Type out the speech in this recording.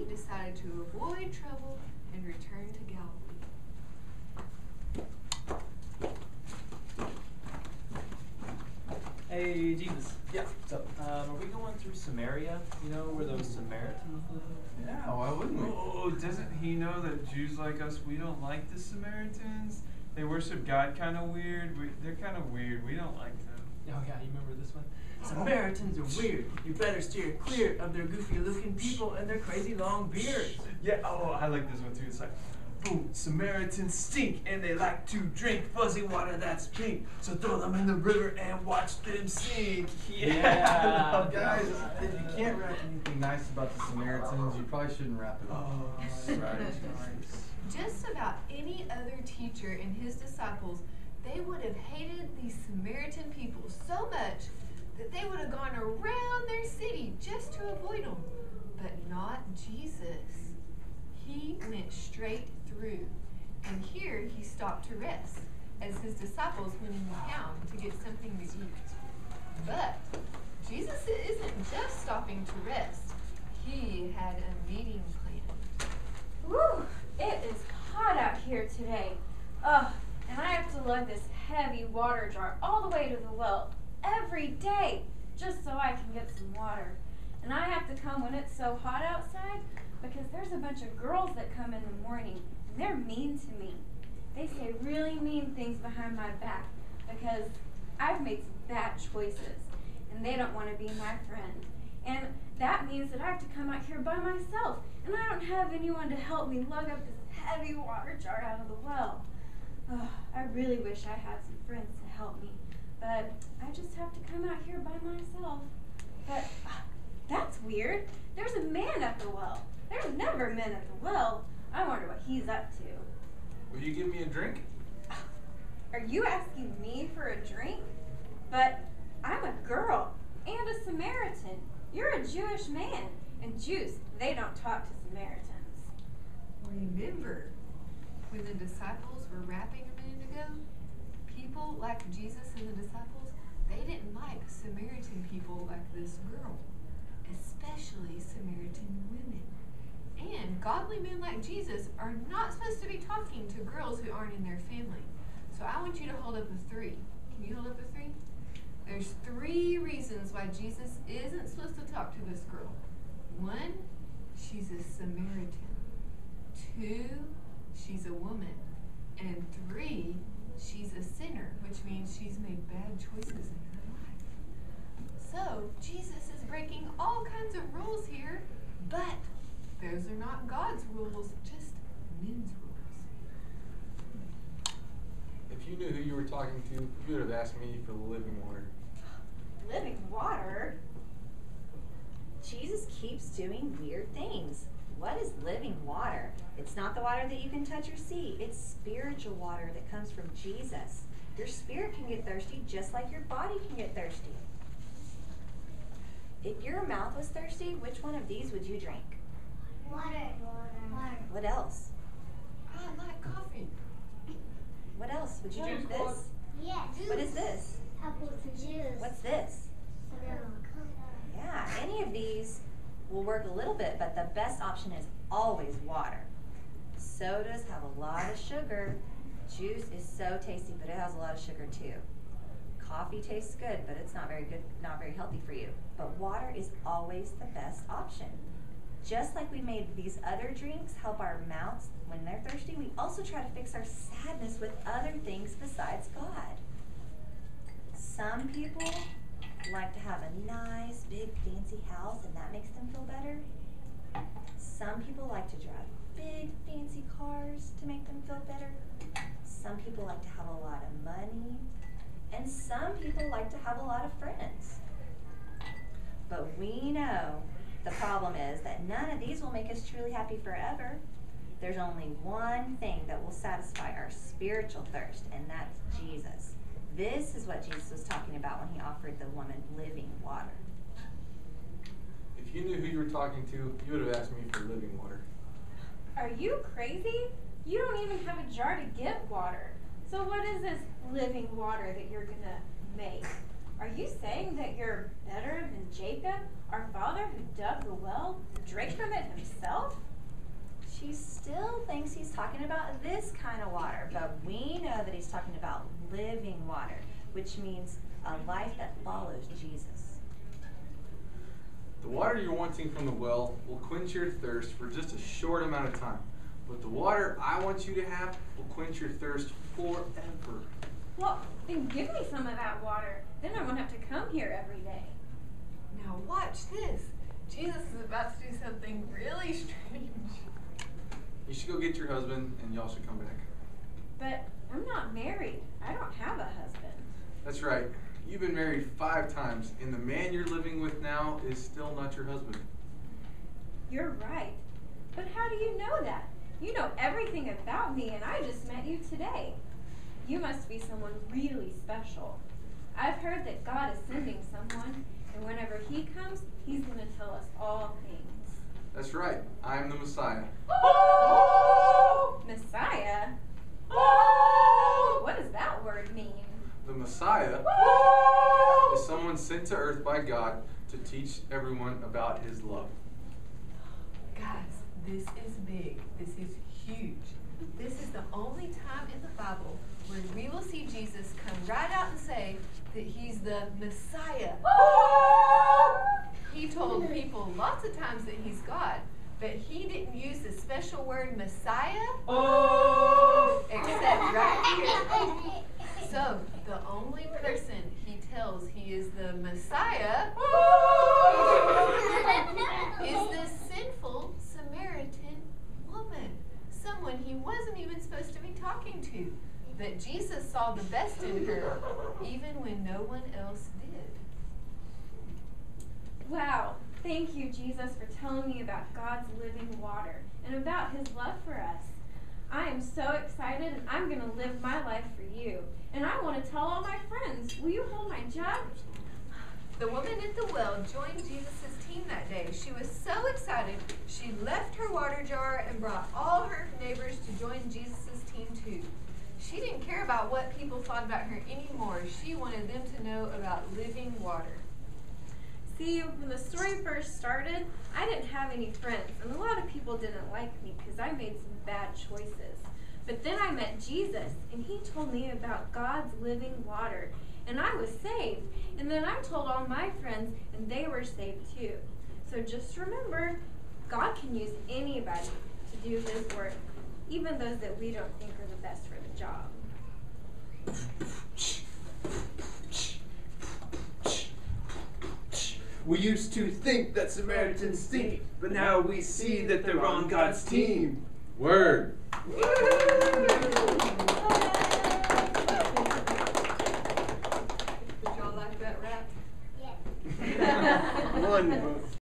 decided to avoid trouble and return to Galilee. Hey, Jesus. Yeah, what's up? Are we going through Samaria? You know where those Samaritans live? Yeah, why wouldn't we? Oh, doesn't he know that Jews like us, we don't like the Samaritans? They worship God kind of weird. They're kind of weird. We don't like them. Oh yeah, you remember this one? Samaritans are weird. You better steer clear of their goofy-looking people and their crazy long beards. Yeah, oh, I like this one too. It's like, boom, Samaritans stink and they like to drink fuzzy water that's pink. So throw them in the river and watch them sink. Yeah. Guys, if you can't rap anything nice about the Samaritans, you probably shouldn't rap it up. Oh, right. Just about any other teacher and his disciples, they would have hated these Samaritan people so much that they would have gone around their city just to avoid them. But not Jesus. He went straight through. And here he stopped to rest as his disciples went into town to get something to eat. But Jesus isn't just stopping to rest. He had a meeting planned. Woo! It is hot out here today. Ugh, and I have to lug this heavy water jar all the way to the well every day just so I can get some water. And I have to come when it's so hot outside because there's a bunch of girls that come in the morning and they're mean to me. They say really mean things behind my back because I've made some bad choices and they don't want to be my friend. And that means that I have to come out here by myself and I don't have anyone to help me lug up this heavy water jar out of the well. I really wish I had some friends to help me, but I just have to come out here by myself. But that's weird. There's a man at the well. There's never men at the well. I wonder what he's up to. Will you give me a drink? Are you asking me for a drink? But I'm a girl and a Samaritan. You're a Jewish man, and Jews, they don't talk to Samaritans. Remember, when the disciples were rapping a minute ago, people like Jesus and the disciples, they didn't like Samaritan people like this girl, especially Samaritan women. And godly men like Jesus are not supposed to be talking to girls who aren't in their family. So I want you to hold up a 3. Can you hold up a 3? There's 3 reasons why Jesus isn't supposed to talk to this girl. 1, she's a Samaritan. 2, she's a woman. And 3, she's a sinner, which means she's made bad choices in her life. So Jesus is breaking all kinds of rules here, but those are not God's rules, just men's rules. If you knew who you were talking to, you would have asked me for living water. Living water? Jesus keeps doing weird things. What is living water? It's not the water that you can touch or see. It's spiritual water that comes from Jesus. Your spirit can get thirsty just like your body can get thirsty. If your mouth was thirsty, which one of these would you drink? Water. What else? I like coffee. What else? Would you drink this? Yes. What is this? Apples and juice. What's this? Milk. Yeah, any of these will work a little bit, but the best option is always water. Sodas have a lot of sugar. Juice is so tasty, but it has a lot of sugar too. Coffee tastes good, but it's not very good, not very healthy for you. But water is always the best option. Just like we made these other drinks help our mouths when they're thirsty, we also try to fix our sadness with other things besides God. Some people like to have a nice, big, fancy house, and that makes them feel better. Some people like to drive big, fancy cars to make them feel better. Some people like to have a lot of money. And some people like to have a lot of friends. But we know the problem is that none of these will make us truly happy forever. There's only one thing that will satisfy our spiritual thirst, and that's Jesus. This is what Jesus was talking about when he offered the woman living water. If you knew who you were talking to, you would have asked me for living water. Are you crazy? You don't even have a jar to get water. So what is this living water that you're going to make? Are you saying that you're better than Jacob, our father who dug the well and drink from it himself? She still thinks he's talking about this kind of water, but we know that he's talking about living water, which means a life that follows Jesus. The water you're wanting from the well will quench your thirst for just a short amount of time. But the water I want you to have will quench your thirst forever. Well, then give me some of that water. Then I won't have to come here every day. Now watch this. Jesus is about to do something really strange. You should go get your husband and y'all should come back. But I'm not married. I don't have a husband. That's right. You've been married 5 times, and the man you're living with now is still not your husband. You're right. But how do you know that? You know everything about me, and I just met you today. You must be someone really special. I've heard that God is sending someone, and whenever he comes, he's going to tell us all things. That's right. I am the Messiah. Messiah? What does that word mean? The Messiah is someone sent to earth by God to teach everyone about his love. Guys, this is big. This is huge. This is the only time in the Bible where we will see Jesus come right out and say that he's the Messiah. He told people lots of times that he's God, but he didn't use the special word Messiah except right here. So, the only person he tells he is the Messiah is this sinful Samaritan woman. Someone he wasn't even supposed to be talking to. But Jesus saw the best in her, even when no one else did. Wow. Thank you, Jesus, for telling me about God's living water and about his love for us. I am so excited, and I'm going to live my life for you. And I want to tell all my friends. Will you hold my jug? The woman at the well joined Jesus' team that day. She was so excited, she left her water jar and brought all her neighbors to join Jesus' team too. She didn't care about what people thought about her anymore. She wanted them to know about living water. See, when the story first started, I didn't have any friends, and a lot of people didn't like me because I made some bad choices. But then I met Jesus, and he told me about God's living water, and I was saved. And then I told all my friends, and they were saved too. So just remember, God can use anybody to do his work, even those that we don't think are the best for the job. We used to think that Samaritans stink, but now we see that they're on God's team. Word. Did y'all like that rap? Yes. One vote